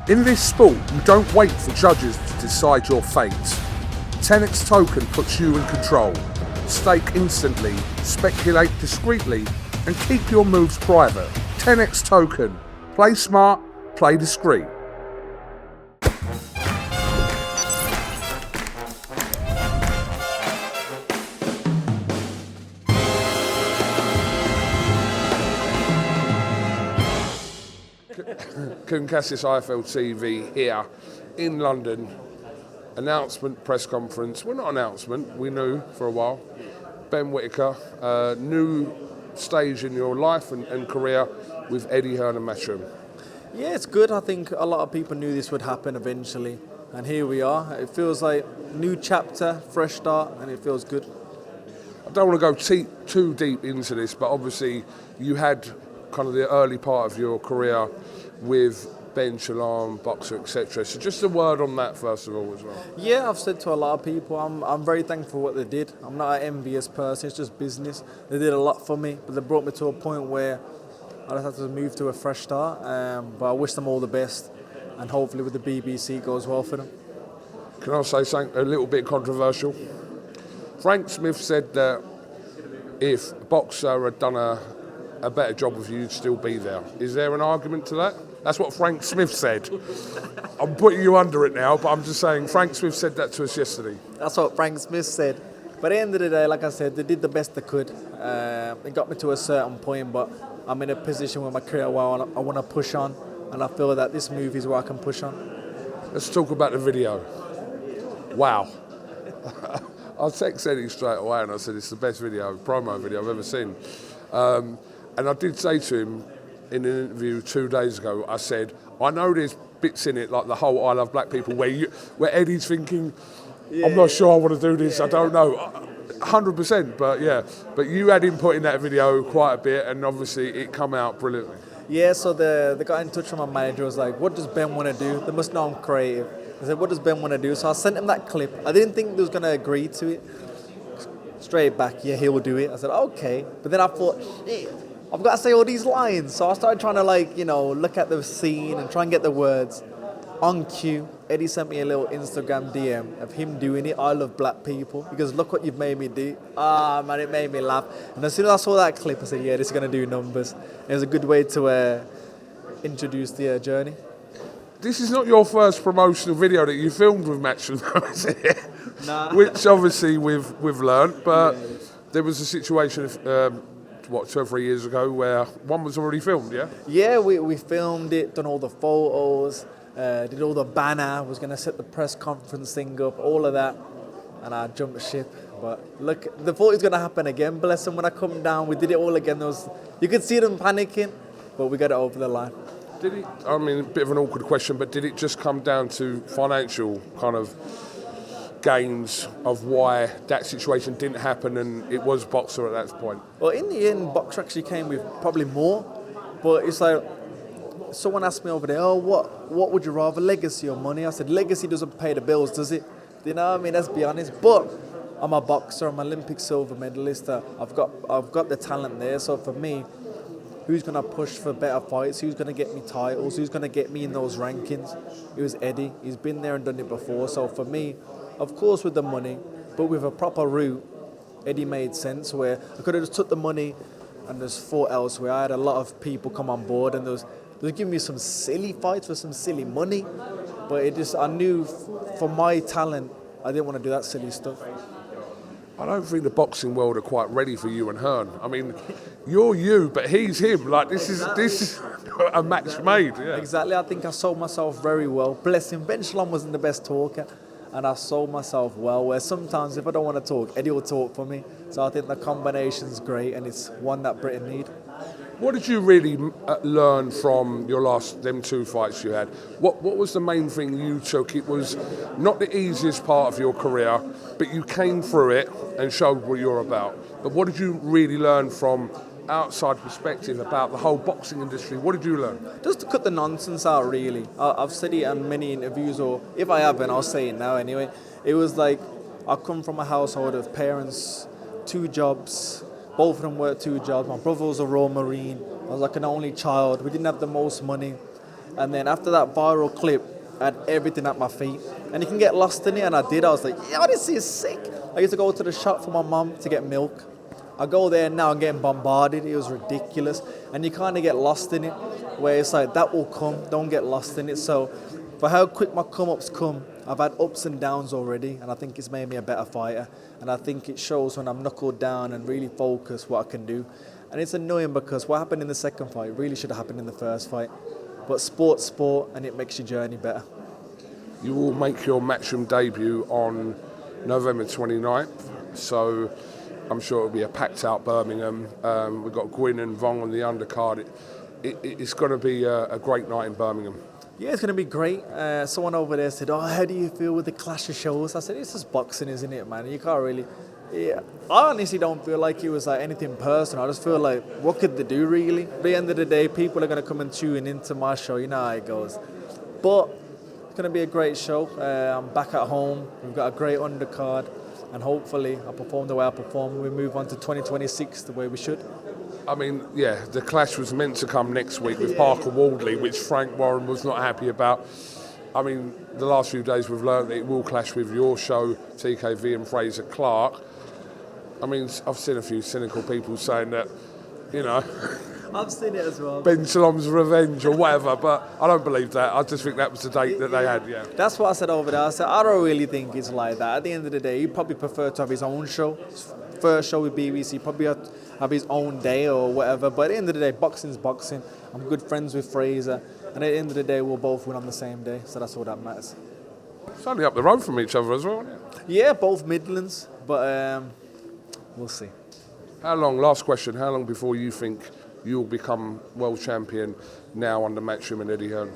In this sport, you don't wait for judges to decide your fate. TenexToken puts you in control. Stake instantly, speculate discreetly, and keep your moves private. TenexToken. Play smart, play discreet. Cassis IFLTV here in London. Announcement, press conference. Well, not announcement, we knew for a while. Ben Whittaker, new stage in your life and career with Eddie Hearn and Matchroom. Yeah, it's good. I think a lot of people knew this would happen eventually. And here we are. It feels like new chapter, fresh start, and it feels good. I don't want to go too deep into this, but obviously you had kind of the early part of your career with Ben, Shalom, Boxer, etc. So just a word on that first of all as well. Yeah, I've said to a lot of people, I'm very thankful for what they did. I'm not an envious person, it's just business. They did a lot for me, but they brought me to a point where I just had to move to a fresh start. But I wish them all the best, and hopefully with the BBC it goes well for them. Can I say something a little bit controversial? Frank Smith said that if Boxer had done a better job of you, you'd still be there. Is there an argument to that? That's what Frank Smith said. I'm putting you under it now, but I'm just saying Frank Smith said that to us yesterday. That's what Frank Smith said. But at the end of the day, like I said, they did the best they could. It got me to a certain point, but I'm in a position with my career where I want to push on, and I feel that this move is where I can push on. Let's talk about the video. Wow. I texted Eddie straight away and I said it's the best promo video I've ever seen. And I did say to him in an interview 2 days ago, I said, I know there's bits in it like the whole I Love Black People where Eddie's thinking, I'm not sure I want to do this, I don't know. 100%, but yeah. But you had input in that video quite a bit and obviously it come out brilliantly. Yeah, so they got in touch with my manager, was like, what does Ben want to do? They must know I'm creative. I said, what does Ben want to do? So I sent him that clip. I didn't think they was going to agree to it. Straight back, yeah, he'll do it. I said, okay. But then I thought, shit, I've got to say all these lines. So I started trying to look at the scene and try and get the words. On cue, Eddie sent me a little Instagram DM of him doing it. I love black people. Because look what you've made me do. Man, it made me laugh. And as soon as I saw that clip, I said, yeah, this is going to do numbers. It was a good way to introduce the journey. This is not your first promotional video that you filmed with Matchroom, though, is it? Nah. Which obviously we've learned, but there was a situation 2 or 3 years ago where one was already filmed, yeah? Yeah, we filmed it, done all the photos, did all the banner, was going to set the press conference thing up, all of that, and I jumped ship. But look, the thought it's going to happen again, bless them, when I come down, we did it all again. You could see them panicking, but we got it over the line. Did it, I mean, a bit of an awkward question, but did it just come down to financial kind of gains of why that situation didn't happen and it was Boxer at that point? Well, in the end, Boxer actually came with probably more, but it's like, someone asked me over there, what would you rather, legacy or money? I said, legacy doesn't pay the bills, does it? You know what I mean? Let's be honest. But I'm a boxer, I'm an Olympic silver medalist, I've got the talent there, so for me, who's going to push for better fights? Who's going to get me titles? Who's going to get me in those rankings? It was Eddie. He's been there and done it before. So for me, of course with the money, but with a proper route, Eddie made sense where I could have just took the money and just fought elsewhere. I had a lot of people come on board and they was giving me some silly fights for some silly money. But I knew for my talent, I didn't want to do that silly stuff. I don't think the boxing world are quite ready for you and Hearn. I mean, you're you, but he's him. Like, this is a match made. Yeah. Exactly. I think I sold myself very well. Bless him. Ben Shalom wasn't the best talker, and I sold myself well, where sometimes if I don't want to talk, Eddie will talk for me. So I think the combination's great, and it's one that Britain need. What did you really learn from them 2 fights you had? What was the main thing you took? It was not the easiest part of your career, but you came through it and showed what you're about. But what did you really learn from outside perspective about the whole boxing industry? What did you learn? Just to cut the nonsense out, really. I've said it on many interviews, or if I haven't, I'll say it now anyway. It was like, I come from a household of parents, 2 jobs. Both of them worked 2 jobs. My brother was a Royal Marine. I was like an only child. We didn't have the most money. And then after that viral clip, I had everything at my feet. And you can get lost in it, and I did. I was like, yeah, this is sick. I used to go to the shop for my mum to get milk. I go there now, I'm getting bombarded. It was ridiculous. And you kind of get lost in it, where it's like, that will come, don't get lost in it. So for how quick my come-ups come, I've had ups and downs already, and I think it's made me a better fighter. And I think it shows when I'm knuckled down and really focused what I can do. And it's annoying because what happened in the second fight really should have happened in the first fight. But sport's sport, and it makes your journey better. You will make your Matchroom debut on November 29th, so I'm sure it'll be a packed-out Birmingham. We've got Gwyn and Vong on the undercard. It's going to be a great night in Birmingham. Yeah, it's going to be great. Someone over there said, oh, how do you feel with the clash of shows? I said, it's just boxing, isn't it, man? You can't really... Yeah, I honestly don't feel like it was like anything personal. I just feel like, what could they do, really? At the end of the day, people are going to come and tune into my show. You know how it goes. But it's going to be a great show. I'm back at home. We've got a great undercard. And hopefully, I perform the way I perform. We move on to 2026 the way we should. I mean, yeah, the clash was meant to come next week with Parker Waldley, which Frank Warren was not happy about. I mean, the last few days we've learned that it will clash with your show, TKV and Fraser Clark. I mean, I've seen a few cynical people saying that, you know, I've seen it as well. Ben Shalom's revenge or whatever, but I don't believe that. I just think that was the date that they had, yeah. That's what I said over there. I said, I don't really think it's like that. At the end of the day, he'd probably prefer to have his own show. His first show with BBC, probably have his own day or whatever. But at the end of the day, boxing's boxing. I'm good friends with Fraser. And at the end of the day, we'll both win on the same day. So that's all that matters. It's only up the road from each other as well, isn't it? Yeah, both Midlands. But we'll see. How long, last question, how long before you think you'll become world champion now under Matchroom and Eddie Hearn?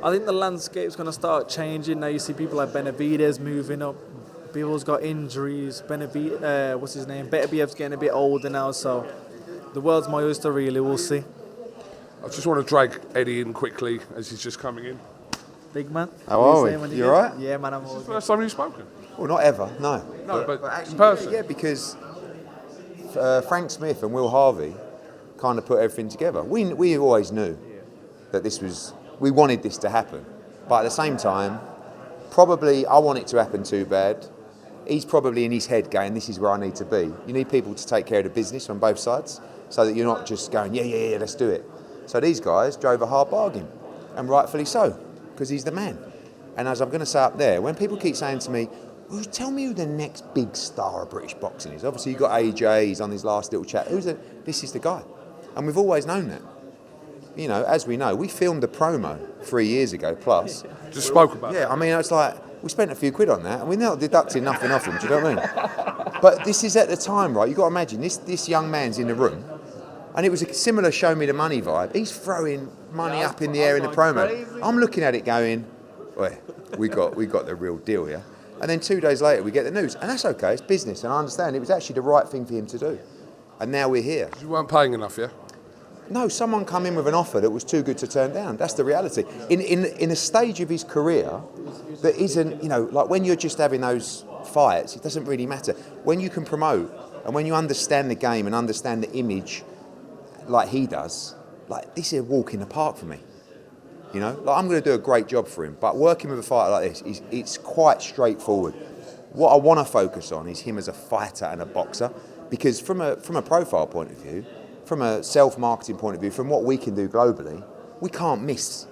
I think the landscape's going to start changing. Now you see people like Benavidez moving up. People's got injuries. What's his name? Beterbiev's getting a bit older now, so the world's my oyster, really. We'll see. I just want to drag Eddie in quickly as he's just coming in. Big man. How are we? You all right? Yeah, man, I'm This all is the good. first time you've spoken. Well, not ever, no. No, but actually, in person. Yeah, because Frank Smith and Will Harvey kind of put everything together. We always knew that we wanted this to happen. But at the same time, probably I want it to happen too bad. He's probably in his head going, this is where I need to be. You need people to take care of the business on both sides so that you're not just going, yeah, let's do it. So these guys drove a hard bargain, and rightfully so, because he's the man. And as I'm going to say up there, when people keep saying to me, well, tell me who the next big star of British boxing is. Obviously, you've got AJ, he's on his last little chat. This is the guy. And we've always known that. You know, as we know, we filmed a promo 3 years ago plus. Just spoke about it. Yeah, I mean, it's like, we spent a few quid on that, and we're not deducting nothing off him, do you know what I mean? But this is at the time, right? You've got to imagine, this young man's in the room, and it was a similar show me the money vibe. He's throwing money up in the air in the promo. Crazy. I'm looking at it going, well, we got the real deal here. And then 2 days later, we get the news. And that's okay, it's business, and I understand it was actually the right thing for him to do. And now we're here. You weren't paying enough, yeah? No, someone come in with an offer that was too good to turn down. That's the reality. In a stage of his career that isn't, you know, like when you're just having those fights, it doesn't really matter. When you can promote and when you understand the game and understand the image like he does, like this is a walk in the park for me. You know, like I'm going to do a great job for him, but working with a fighter like this, it's quite straightforward. What I want to focus on is him as a fighter and a boxer, because from a profile point of view, from a self-marketing point of view, from what we can do globally, we can't miss.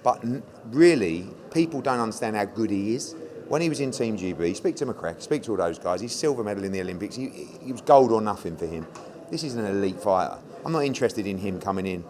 But really, people don't understand how good he is. When he was in Team GB, speak to McCrack, speak to all those guys, he's silver medal in the Olympics, he was gold or nothing for him. This is an elite fighter. I'm not interested in him coming in,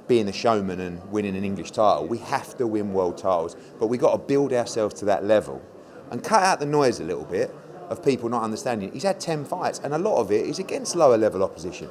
being a showman and winning an English title. We have to win world titles, but we've got to build ourselves to that level and cut out the noise a little bit of people not understanding. He's had 10 fights, and a lot of it is against lower level opposition.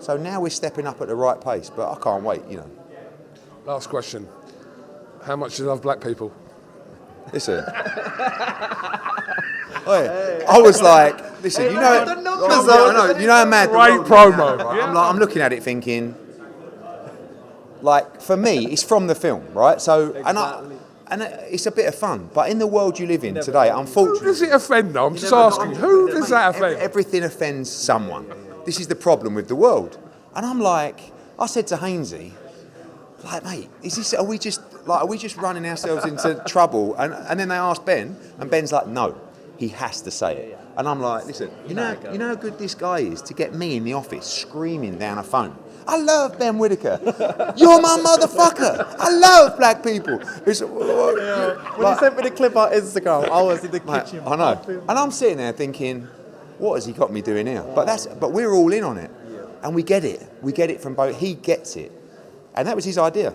So now we're stepping up at the right pace, but I can't wait, you know. Last question. How much do you love black people? Listen. I was like, listen, you know, the numbers though. I know, you know how mad. Great promo. Right? I'm looking at it thinking, like, for me, it's from the film, right? So, Exactly. and it's a bit of fun, but in the world you live in today, unfortunately, Who does it offend though? I'm just asking, who does that offend? everything offends someone. This is the problem with the world. And I'm like, I said to Hainsey, Like, mate, are we just running ourselves into trouble? And then they ask Ben, and Ben's like, no, he has to say it. And I'm like, listen, you know how good this guy is to get me in the office screaming down a phone. I love Ben Whittaker. You're my motherfucker. I love black people. When you sent me the clip on Instagram, I was in the kitchen. I know. And I'm sitting there thinking, what has he got me doing here? But we're all in on it. And we get it. We get it from both. He gets it. And that was his idea.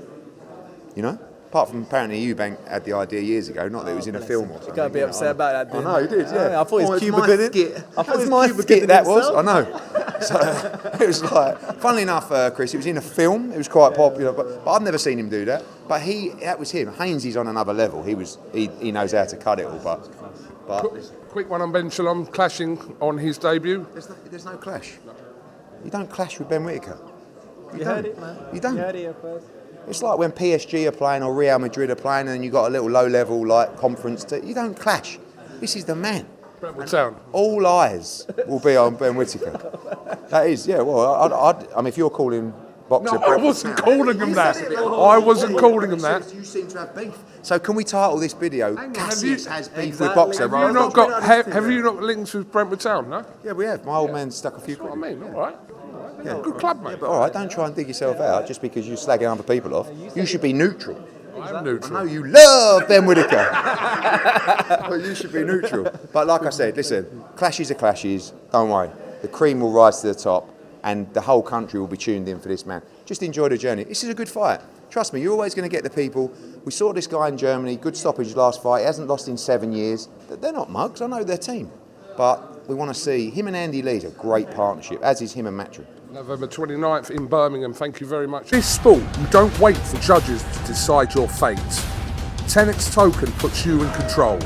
You know? Apart from apparently Eubank had the idea years ago, not that it was in a film or something. You gotta be upset about that, I know, he did, yeah. I thought it was Cuba did it. I thought it was my skit, that was. I know. So it was like, funnily enough, Chris, it was in a film. It was quite popular, but I've never seen him do that. But that was him. Hainesy's on another level. He knows how to cut it all. But Quick one on Ben Shalom clashing on his debut. There's no clash. You don't clash with Ben Whittaker. You heard it, man. You don't. You heard it here first. It's like when PSG are playing or Real Madrid are playing, and you got a little low-level like conference. You don't clash. This is the man. Brentwood Town. All eyes will be on Ben Whittaker. That is, yeah. Well, I mean, if you're calling boxer, No, I wasn't calling him that. I wasn't calling him that. You seem to have beef. So can we title this video "Cassius has beef with boxer"? Have you not got? Have you not links with Brentwood Town? No. Yeah, we have. My old man stuck a few. What I mean, all right. Yeah, good club, mate. But all right, don't try and dig yourself out just because you're slagging other people off. You should be neutral. I'm neutral. I know you love Ben Whittaker, but you should be neutral. But like I said, listen, clashes are clashes. Don't worry, the cream will rise to the top, and the whole country will be tuned in for this man. Just enjoy the journey. This is a good fight. Trust me, you're always going to get the people. We saw this guy in Germany, good stoppage last fight. He hasn't lost in 7 years. They're not mugs. I know their team, but we want to see him and Andy Lee's a great partnership, as is him and Matchroom. November 29th in Birmingham. Thank you very much. This sport, you don't wait for judges to decide your fate. TenexToken puts you in control.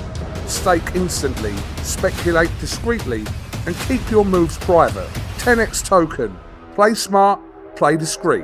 Stake instantly, speculate discreetly, and keep your moves private. TenexToken. Play smart, play discreet.